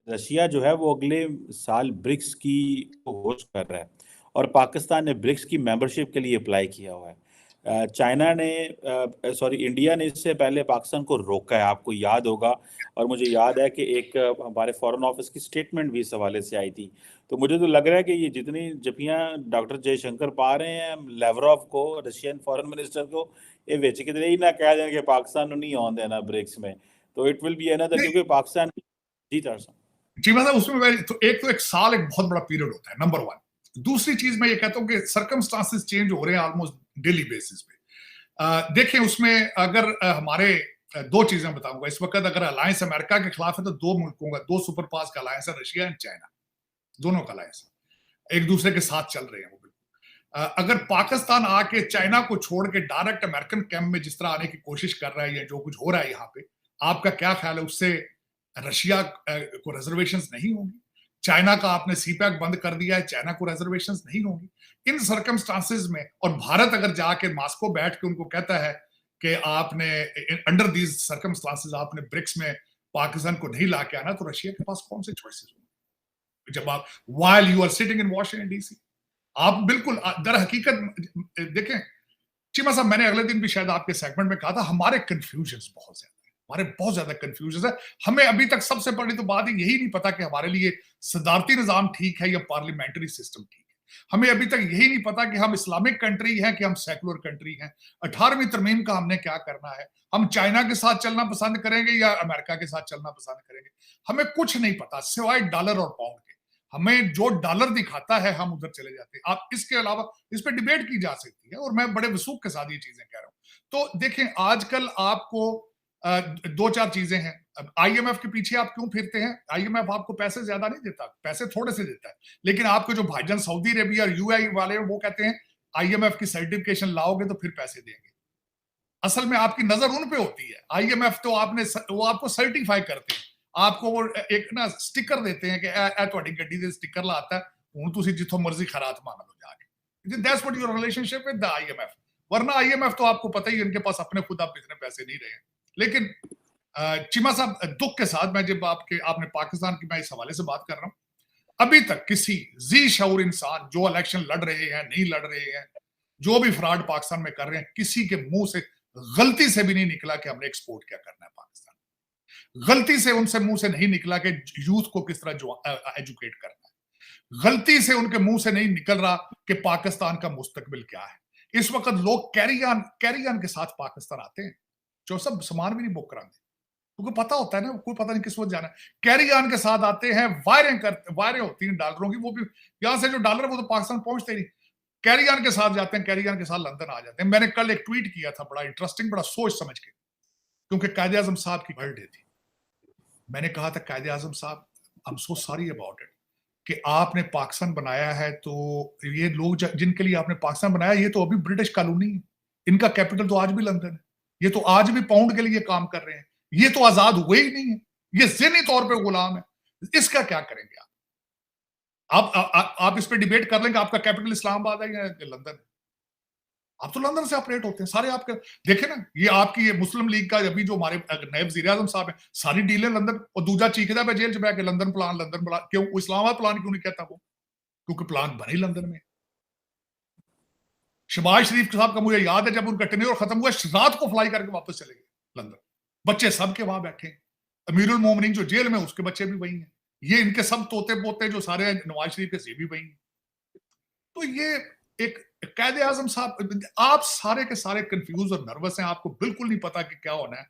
Russia जो है वो अगले साल ब्रिक्स की होस्ट कर रहा है और पाकिस्तान ने ब्रिक्स की मेंबरशिप के लिए अप्लाई किया हुआ है। चाइना ने सॉरी इंडिया ने इससे पहले पाकिस्तान को रोका है, आपको याद होगा। और मुझे याद है कि एक हमारे फॉरेन ऑफिस की स्टेटमेंट भी इस हवाले से आई थी। तो मुझे तो लग रहा है कि ये जितनी जपियां डॉक्टर जयशंकर पा रहे हैं लेवरॉव को, रशियन फॉरेन मिनिस्टर को, ये बेच के ही ना कह दें कि पाकिस्तान को नहीं आने देना ब्रिक्स में। तो इट विल बी अनदर, नहीं क्योंकि पाकिस्तान जी था। जी मतलब उसमें तो एक साल एक बहुत बड़ा पीरियड होता है, नंबर वन। दूसरी चीज मैं ये कहता हूं कि सर्कमस्टांसेस चेंज हो रहे हैं ऑलमोस्ट डेली बेसिस पे। देखें उसमें अगर हमारे दो चीजें बताऊंगा इस वक्त। अगर अलायंस अमेरिका के खिलाफ है तो दो मुल्कों का, दो सुपर पावर्स का अलायंस है, रशिया एंड चाइना, दोनों का अलायंस एक दूसरे के साथ चल रहे हैं वो। अगर पाकिस्तान आके चाइना को छोड़ के डायरेक्ट अमेरिकन कैंप में जिस तरह आने की कोशिश कर रहा है या जो कुछ हो रहा है यहाँ पे, आपका क्या ख्याल है उससे रशिया को रिजर्वेशंस नहीं होंगी? चाइना का आपने सीपैक बंद कर दिया है, चाइना को रिजर्वेशंस नहीं होंगी इन सर्कमस्टांसेस में। और भारत अगर जाके मॉस्को बैठ के उनको कहता है कि आपने अंडर दीज सर्कमस्टांसेस आपने ब्रिक्स में पाकिस्तान को नहीं ला के आना, तो रशिया के पास कौन से चॉइसेस होंगे जब आप while you are sitting in Washington DC? आप बिल्कुल दर हकीकत देखें चीमा साहब, मैंने अगले दिन भी शायद आपके सेगमेंट में कहा था, हमारे कंफ्यूजन बहुत ज्यादा है, हमारे बहुत ज्यादा कंफ्यूजन है। हमें अभी तक सबसे बड़ी तो बात यही नहीं पता कि हमारे लिए सदारती निजाम ठीक है या पार्लियामेंट्री सिस्टम ठीक है। हमें अभी तक यही नहीं पता कि हम इस्लामिक कंट्री हैं कि हम सेकुलर कंट्री हैं। 18वीं तरमीम का हमने क्या करना है, हम चाइना के साथ चलना पसंद करेंगे या अमेरिका के साथ चलना पसंद करेंगे। हमें कुछ नहीं पता सिवाय डॉलर और पाउंड के। हमें जो डॉलर दिखाता है हम उधर चले जाते हैं। आप इसके अलावा इस पर डिबेट की जा सकती है और मैं बड़े वसूख के साथ ये चीजें कह रहा हूं। तो देखें आजकल आपको दो चार चीजें हैं। अब आईएमएफ के पीछे आप क्यों फिरते हैं? आईएमएफ आपको पैसे ज्यादा नहीं देता, पैसे थोड़े से देता है। लेकिन आपको जो भाईजान सऊदी अरेबिया और यूएई वाले हैं वो कहते हैं आईएमएफ की सर्टिफिकेशन लाओगे तो फिर पैसे देंगे। असल में आपकी नजर उन पे होती है। आईएमएफ तो वो आपको सर्टिफाई करते हैं, आपको वो एक ना स्टिकर देते हैं कि ए ਤੁਹਾਡੀ ਗੱਡੀ ਦੇ स्टिकर लाता है, ਹੁਣ ਤੁਸੀਂ जिथों मर्जी खरात मांग लो जाके। That's what your relationship with the IMF. वरना आईएमएफ तो आपको पता ही है इनके पास अपने खुद आप इतने पैसे नहीं रहे हैं। लेकिन चीमा साहब दुख के साथ मैं जब आपने पाकिस्तान की मैं इस हवाले से बात कर रहा हूं, अभी तक किसी जी शऊर इंसान जो इलेक्शन लड़ रहे हैं नहीं लड़ रहे हैं, जो भी फ्रॉड पाकिस्तान में कर रहे हैं, किसी के मुंह से गलती से भी नहीं निकला कि हमने एक्सपोर्ट क्या करना है पाकिस्तान। गलती से उनसे मुंह से नहीं निकला कि यूथ को किस तरह एजुकेट करना है। गलती से उनके मुंह से नहीं निकल रहा कि पाकिस्तान का मुस्तकबिल क्या है। इस वक्त लोग कैरी ऑन के साथ पाकिस्तान आते हैं, जो सब सामान भी नहीं बुक कराते क्योंकि पता होता है ना कोई पता नहीं किस वक्त जाना है। कैरी ऑन के साथ आते हैं, वायरें होती हैं डॉलरों की, वो भी यहां से जो डॉलर वो तो पाकिस्तान पहुंचते ही नहीं। कैरी ऑन के साथ जाते हैं, कैरी ऑन के साथ लंदन आ जाते हैं। मैंने कल एक ट्वीट किया था बड़ा इंटरेस्टिंग, बड़ा सोच समझ के, क्योंकि कायदे आजम साहब की बर्थडे थी। मैंने कहा था कायदे आजम साहब, I am so sorry about it कि आपने पाकिस्तान बनाया है, तो ये लोग जिनके लिए आपने पाकिस्तान बनाया ये तो अभी ब्रिटिश कॉलोनी है, इनका कैपिटल तो आज भी लंदन है, ये तो आज भी पाउंड के लिए काम कर रहे हैं, ये तो आजाद हुए ही नहीं है, ये ज़हनी तौर पे गुलाम है। इसका क्या करेंगे आप इस पे डिबेट कर लेंगे आपका कैपिटल इस्लामाबाद है या लंदन? आप तो लंदन से ऑपरेट होते हैं सारे आपके। देखे ना ये मुस्लिम लीग का अभी जो हमारे नए वजीर आजम साहब है, सारी डीलें लंदन। और दूजा चीखदा पे जेल च बह के लंदन प्लान क्यों? इस्लामाबाद प्लान क्यों नहीं कहता वो? क्योंकि प्लान बने लंदन में। शहबाज शरीफ साहब का मुझे याद है जब उनका टेन्योर खत्म हुआ रात को फ्लाई करके वापस चले गए लंदन। बच्चे सबके वहां बैठे हैं। अमीरुल मोमिनीन जो जेल में उसके बच्चे भी वही हैं। ये इनके सब तोते पोते जो सारे नवाज शरीफ के, ये भी वही हैं। तो ये एक कायदे आजम साहब, आप सारे के सारे कंफ्यूज और नर्वस हैं, आपको बिल्कुल नहीं पता कि क्या होना है,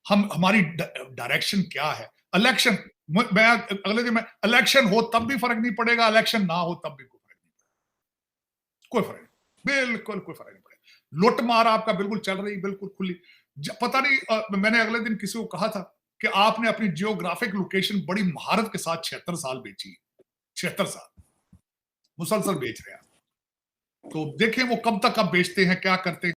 हमारी डायरेक्शन क्या है। इलेक्शन, मैं अगले दिन में इलेक्शन हो तब भी फर्क नहीं पड़ेगा, इलेक्शन ना हो तब भी कोई फर्क नहीं पड़ेगा, कोई फर्क नहीं, बिल्कुल कोई फर्क नहीं पड़ेगा। लुट मार आपका बिल्कुल चल रही, बिल्कुल खुली। पता नहीं, मैंने अगले दिन किसी को कहा था कि आपने अपनी जियोग्राफिक लोकेशन बड़ी महारत के साथ 76 साल बेची है, 76 साल मुसलसल बेच रहे हैं। तो देखें वो कब तक आप बेचते हैं, क्या करते हैं।